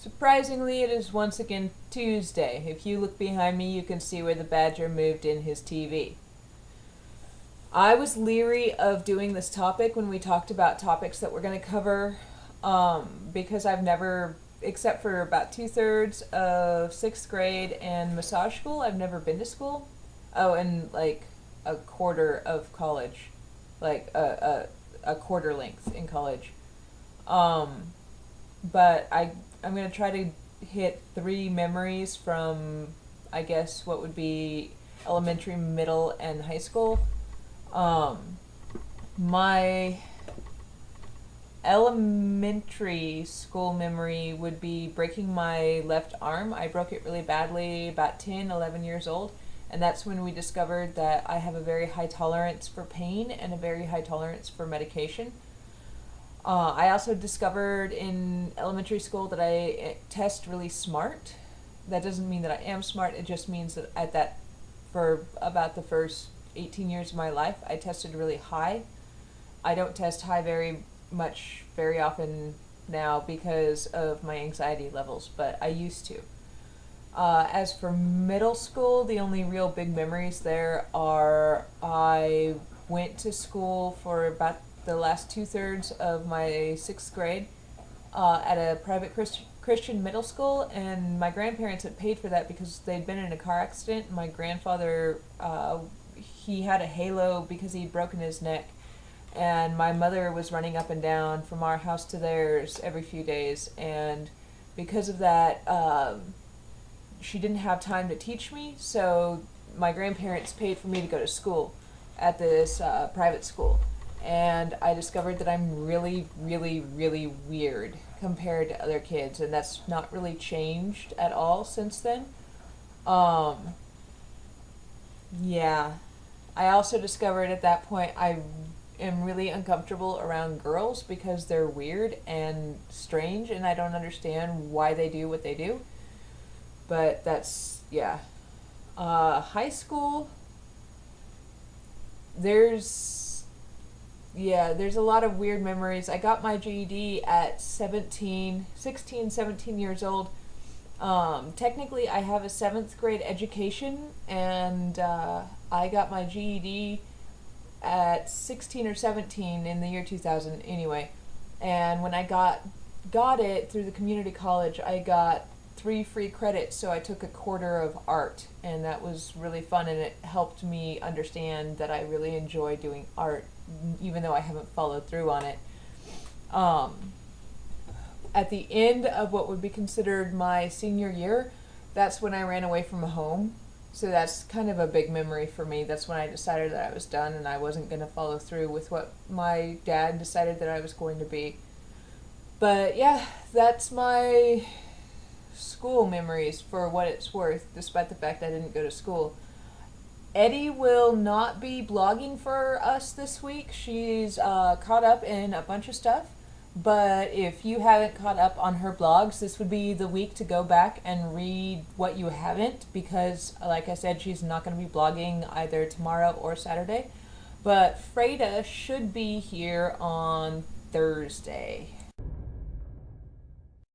Surprisingly, it is once again Tuesday. If you look behind me, you can see where the badger moved in his TV. I was leery of doing this topic when we talked about topics that we're going to cover because I've never, except for about 2/3 of 6th grade and massage school, I've never been to school. Oh, and like a quarter of college, like a quarter length in college. Um, but I'm gonna try to hit three memories from, I guess, what would be elementary, middle, and high school. Um, my elementary school memory would be breaking my left arm. I broke it really badly about 10, 11 years old. And that's when we discovered that I have a very high tolerance for pain and a very high tolerance for medication. I also discovered in elementary school that I test really smart. That doesn't mean that I am smart. It just means that for about the first 18 years of my life, I tested really high. I don't test high very often now because of my anxiety levels, but I used to. As for middle school, the only real big memories there are I went to school for about the last 2/3 of my 6th grade at a private Christian middle school, and my grandparents had paid for that because they'd been in a car accident. My grandfather, he had a halo because he'd broken his neck, and my mother was running up and down from our house to theirs every few days, and because of that, she didn't have time to teach me, so my grandparents paid for me to go to school at this private school. And I discovered that I'm really, really, really weird compared to other kids, and that's not really changed at all since then. Um, yeah. I also discovered at that point I am really uncomfortable around girls because they're weird and strange, and I don't understand why they do what they do. But that's, yeah. High school, there's, there's a lot of weird memories. I got my GED at 17 years old. Technically, I have a 7th grade education, and I got my GED at 16 or 17 in the year 2000 anyway. And when I got it through the community college, I got 3 free credits, so I took a quarter of art, and that was really fun, and it helped me understand that I really enjoy doing art, even though I haven't followed through on it. Um, at the end of what would be considered my senior year, that's when I ran away from home. So that's kind of a big memory for me. That's when I decided that I was done and I wasn't going to follow through with what my dad decided that I was going to be. But yeah, that's my school memories for what it's worth, despite the fact I didn't go to school. Eddie will not be blogging for us this week. She's caught up in a bunch of stuff. But if you haven't caught up on her blogs, this would be the week to go back and read what you haven't, because, like I said, she's not going to be blogging either tomorrow or Saturday. But Freda should be here on Thursday.